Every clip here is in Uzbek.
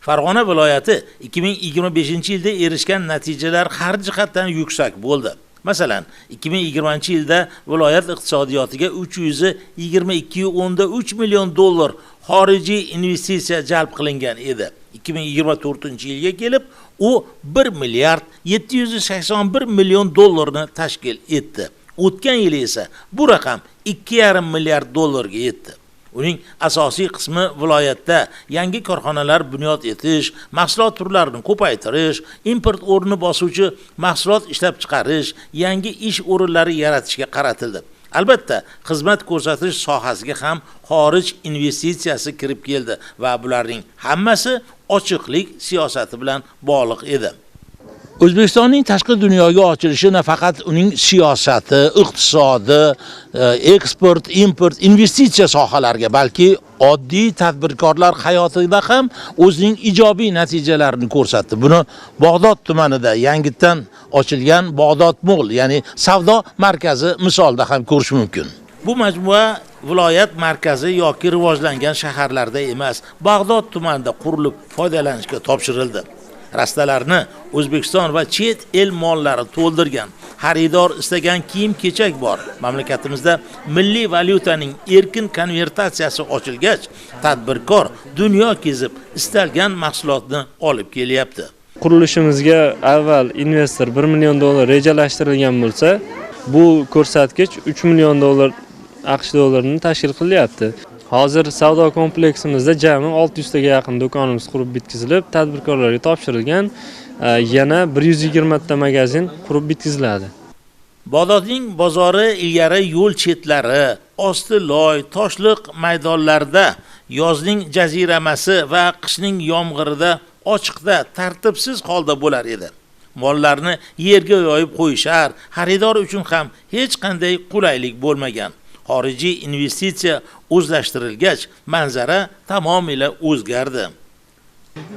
Farg'ona viloyati 2025-yilda erishgan natijalar har jihatdan yuksak bo'ldi. Masalan, 2020-yilda viloyat iqtisodiyotiga 322.3 million dollar xorijiy investitsiya jalb qilingan edi. 2024-yilga kelib, u 1 milliard 781 million dollarni tashkil etdi. O'tgan yil esa bu raqam 2,5 milliard dollarga yetdi. Uning asosiy qismi viloyatda yangi korxonalar bunyod etish, mahsulot turlarini ko'paytirish, import o'rni bosuvchi mahsulot ishlab chiqarish, yangi ish o'rinlari yaratishga qaratildi. Albatta, xizmat ko'rsatish sohasiga ham xorij investitsiyasi kirib keldi va bularning hammasi ochiqlik siyosati bilan bog'liq edi. O'zbekistonning tashqi dunyoga ochilishi nafaqat uning siyosati, iqtisodi, eksport, import, investitsiya sohalariga, balki oddiy tadbirkorlar hayotida ham o'zining ijobiy natijalarini ko'rsatdi. Buni Bag'dod tumanida yangitdan ochilgan Bag'dod Mall, ya'ni savdo markazi misolida ham ko'rish mumkin. Bu majmua viloyat markazi yoki rivojlangan shaharlarda emas, Bag'dod tumanida qurilib foydalanishga topshirildi. Rastalarni O'zbekiston va chet el mollari to'ldirgan, xaridor istagan kiyim-kechak bor. Mamlakatimizda milliy valyutaning erkin konvertatsiyasi ochilgach, tadbirkor dunyo kezib istalgan mahsulotni olib kelyapti. Qurilishimizga avval investor 1 million dollar rejalashtirilgan bo'lsa, bu ko'rsatkich 3 million dollar AQSh dollarini tashkil qilyapti. Hozir savdo kompleksimizda jami 600 taga yaqin do'konimiz qurib bitkizilib, tadbirkorlarga topshirilgan, yana 120 ta magazin qurib bitkiziladi. Bag'dodning bozori ilgari yo'l chetlari, osti loy, toshliq maydonlarda, yozning jaziramasi va qishning yomg'irida ochiqda tartibsiz holda bo'lar edi. Mollarni yerga yoyib qo'yishar, xaridor uchun ham hech qanday qulaylik bo'lmagan. Xorijiy investitsiya o'zlashtirilgach, manzara tamomila o'zgardi.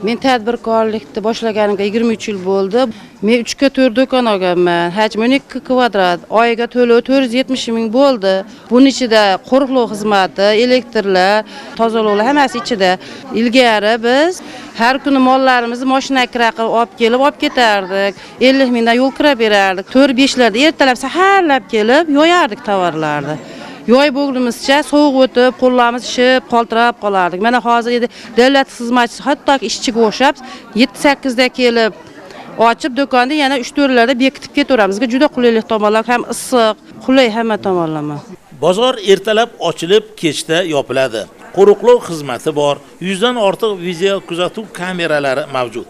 Men tadbirkorlikni boshlaganimga 23 yil bo'ldi. Men 3 ga 4 do'kon olganman. Hajmi 12 kvadrat. Oyiga to'lov 470 ming bo'ldi. Buning ichida qo'riqlov xizmati, elektrlar, tozalovlar hammasi ichida. Ilgari biz har kuni mollarimizni mashinaga kira qilib olib kelib, olib ketardik. 50 mingdan yo'l kira berardik. 4-5 larda ertalab saharlab kelib yoyardik tovarlarni. Yoy bo'lgimizcha sovuq o'tib, qo'llarimiz shishib, qoltirab qolardik. Mana hozir davlat xizmatchisi hattoki ishchiga o'xshab 7-8 da kelib ochib do'konni yana 3-4 larda bekitib ketaveramiz. Bizga juda qulaylik tomonlar, ham issiq, qulay hamma tomonlama. Bozor ertalab ochilib, kechda yopiladi. Qo'riqlov xizmati bor, 100 dan ortiq video kuzatuv kameralari mavjud.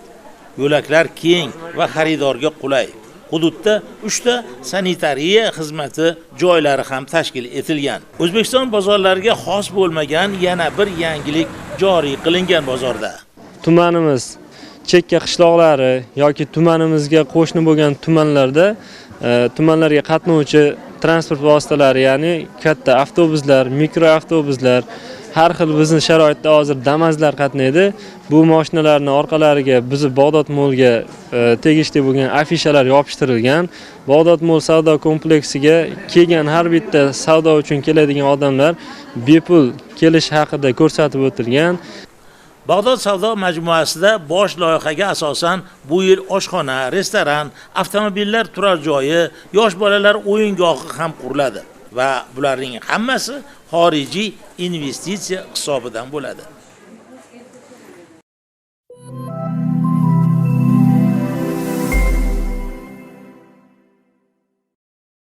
Yo'laklar keng va xaridorga qulay. Hududda 3 ta sanitariya xizmati joylari ham tashkil etilgan. O'zbekiston bozorlariga xos bo'lmagan yana bir yangilik joriy qilingan bozorda. Tumanimiz chekka qishloqlari yoki tumanimizga qo'shni bo'lgan tumanlarda tumanlarga qatnovchi transport vositalari, ya'ni katta avtobuslar, mikroavtobuslar, har xil bizning sharoitda hozir Damas'lar qatnaydi. Bu mashinalarning orqalariga biz Bag'dod Mallga tegishli bo'lgan afishalar yopishtirilgan. Bag'dod Mall savdo kompleksiga kelgan har bitta savdo uchun keladigan odamlar bepul kelish haqida ko'rsatib o'tilgan. Bag'dod savdo majmuasida bosh loyihaga asosan bu yil oshxona, restoran, avtomobillar turar joyi, yosh bolalar o'yingohi ham quriladi va bularning hammasi xorijiy investitsiya hisobidan bo'ladi.